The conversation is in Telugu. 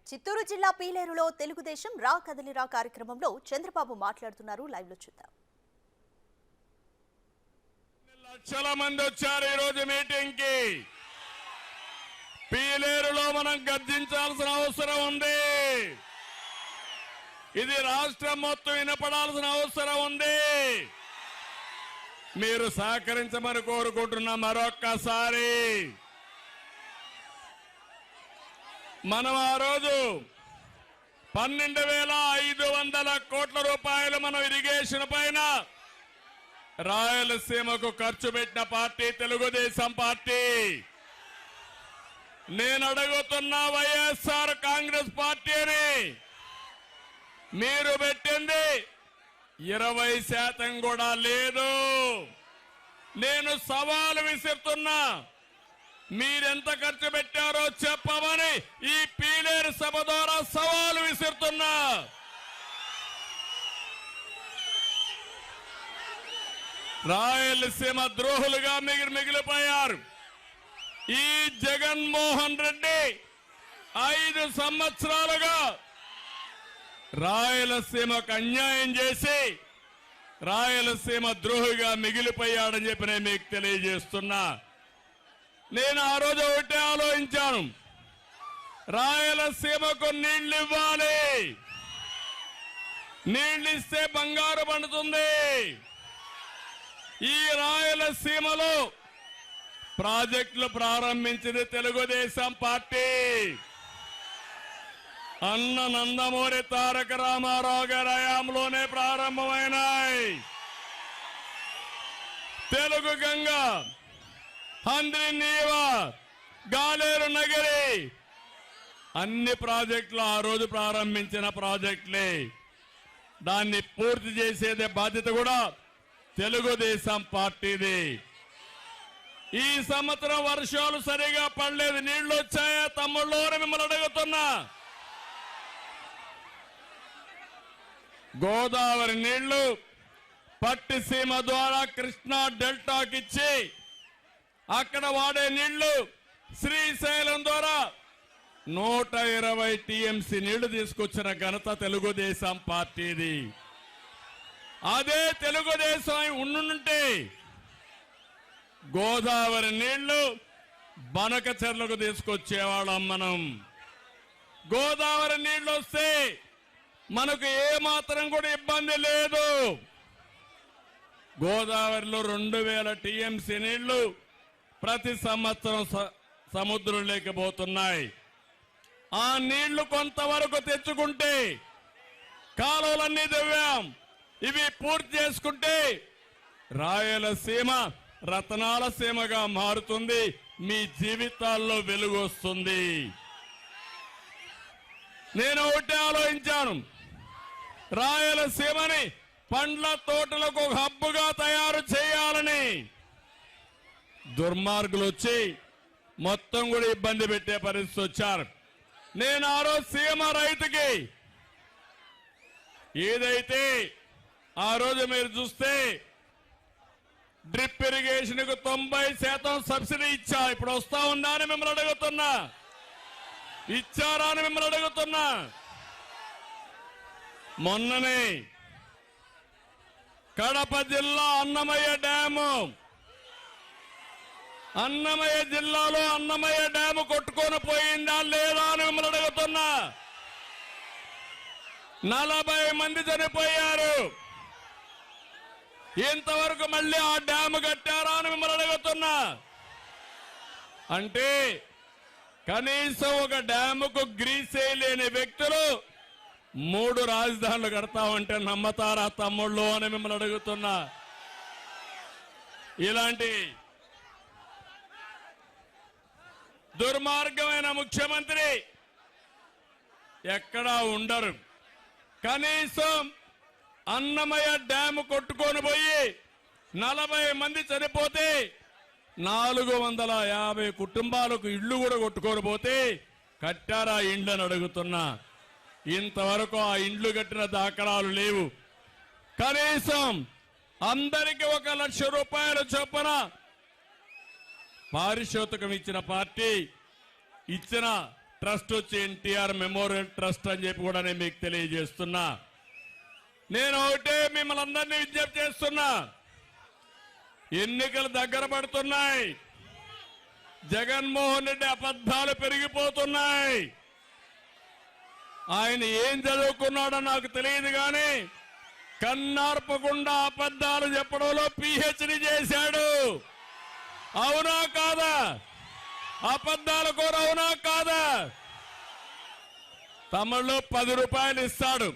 చిత్తూరు జిల్లా పీలేరులో తెలుగుదేశం రా కదలిరా కార్యక్రమంలో చంద్రబాబు మాట్లాడుతున్నారు. లైవ్ లో చూద్దాం. లక్షల మంది వచ్చారు ఈ రోజు మీటింగ్ కి. పీలేరులో మనం గర్జించాల్సిన అవసరం ఉంది. ఇది రాష్ట్రం మొత్తం వినపడాల్సిన అవసరం ఉంది. మీరు సహకరించమని కోరుకుంటున్నా. మరొక్కసారి మనం ఆ రోజు 12,500 కోట్ల రూపాయలు మనం ఇరిగేషన్ పైన రాయలసీమకు ఖర్చు పెట్టిన పార్టీ తెలుగుదేశం పార్టీ. నేను అడుగుతున్నా వైఎస్ఆర్ కాంగ్రెస్ పార్టీని, మీరు పెట్టింది 20% కూడా లేదు. నేను సవాలు విసురుతున్నా, మీరెంత ఖర్చు పెట్టారో చెప్పమని ఈ పీలేరు సభ ద్వారా సవాలు విసురుతున్నా. రాయలసీమ ద్రోహులుగా మిగిలిపోయారు. ఈ జగన్మోహన్ రెడ్డి 5 సంవత్సరాలుగా రాయలసీమకు అన్యాయం చేసి రాయలసీమ ద్రోహిగా మిగిలిపోయాడని చెప్పి నేను మీకు తెలియజేస్తున్నా. నేను ఆ రోజు ఒకటే ఆలోచించాను, రాయలసీమకు నీళ్లు ఇవ్వాలి. నీళ్లు ఇస్తే బంగారు పండుతుంది. ఈ రాయలసీమలో ప్రాజెక్టులు ప్రారంభించింది తెలుగుదేశం పార్టీ. అన్న నందమూరి తారక రామారావు గారి హయాంలోనే ప్రారంభమైనాయి. తెలుగు గంగ, హంద్రి నీవ, గాలేరు నగరి అన్ని ప్రాజెక్టులు ఆ రోజు ప్రారంభించిన ప్రాజెక్టులే. దాన్ని పూర్తి చేసేదే బాధ్యత కూడా తెలుగుదేశం పార్టీది. ఈ సంవత్సరం వర్షాలు సరిగా పడలేదు. నీళ్లు వచ్చాయా తమ్ముళ్ళు అని మిమ్మల్ని అడుగుతున్నా. గోదావరి నీళ్లు పట్టిసీమ ద్వారా కృష్ణా డెల్టాకిచ్చి అక్కడ వాడే నీళ్లు శ్రీశైలం ద్వారా 120 టీఎంసీ నీళ్లు తీసుకొచ్చిన ఘనత తెలుగుదేశం పార్టీది. అదే తెలుగుదేశం ఉండుంటే గోదావరి నీళ్లు బనకచెర్లకు తీసుకొచ్చేవాళ్ళం మనం. గోదావరి నీళ్లు వస్తే మనకు ఏ మాత్రం కూడా ఇబ్బంది లేదు. గోదావరిలో 2000 టీఎంసీ నీళ్లు ప్రతి సంవత్సరం సముద్రంలోకి పోతున్నాయి. ఆ నీళ్లు కొంతవరకు తెచ్చుకుంటే కాలువలన్నీ దివ్యాం. ఇవి పూర్తి చేసుకుంటే రాయలసీమ రతనాల సీమగా మారుతుంది. మీ జీవితాల్లో వెలుగు వస్తుంది. నేను ఒకటే ఆలోచించాను, రాయలసీమని పండ్ల తోటలకు ఒక హబ్బుగా తయారు చేయాలని. దుర్మార్గులు వచ్చి మొత్తం కూడా ఇబ్బంది పెట్టే పరిస్థితి వచ్చారు. నేను ఆ రోజు సీమ రైతుకి ఏదైతే ఆ రోజు మీరు చూస్తే డ్రిప్ ఇరిగేషన్ కు 90% సబ్సిడీ ఇచ్చా. ఇప్పుడు వస్తా ఉందా అని మిమ్మల్ని అడుగుతున్నా. ఇచ్చారా అని మిమ్మల్ని అడుగుతున్నా. మొన్ననే కడప జిల్లా అన్నమయ్య డ్యాము, అన్నమయ్య జిల్లాలో అన్నమయ్య డ్యాము కొట్టుకొని పోయిందా లేదా అని మిమ్మల్ని అడుగుతున్నా. 40 మంది చనిపోయారు. ఇంతవరకు మళ్ళీ ఆ డ్యాము కట్టారా అని మిమ్మల్ని అడుగుతున్నా. అంటే కనీసం ఒక డ్యాముకు గ్రీస్ లేని వ్యక్తులు 3 రాజధానులు కడతామంటే నమ్మతారా తమ్ముళ్ళు అని మిమ్మల్ని అడుగుతున్నా. ఇలాంటి దుర్మార్గమైన ముఖ్యమంత్రి ఎక్కడా ఉండరు. కనీసం అన్నమయ్య డ్యాము కొట్టుకొని పోయి 40 మంది చనిపోతే 450 కుటుంబాలకు ఇళ్లు కూడా కొట్టుకొని పోతే కట్టారా ఇండ్లు అని అడుగుతున్నా. ఇంతవరకు ఆ ఇండ్లు కట్టిన దాఖలాలు లేవు. కనీసం అందరికి 1 లక్ష రూపాయల చొప్పున పారితోషికం ఇచ్చిన పార్టీ, ఇచ్చిన ట్రస్ట్ వచ్చి ఎన్టీఆర్ మెమోరియల్ ట్రస్ట్ అని చెప్పి కూడా నేను మీకు తెలియజేస్తున్నా. నేను ఒకటే మిమ్మల్ని అందరినీ విజ్ఞప్తి చేస్తున్నా, ఎన్నికలు దగ్గర పడుతున్నాయి, జగన్మోహన్ రెడ్డి అబద్ధాలు పెరిగిపోతున్నాయి. ఆయన ఏం చదువుకున్నాడో నాకు తెలియదు కానీ కన్నార్పకుండా అబద్ధాలు చెప్పడంలో PhD చేశాడు. అవునా కాదా? అబద్ధాల కూర అవునా కాదా? తమిళ్లో 10 రూపాయలు ఇస్తాడు,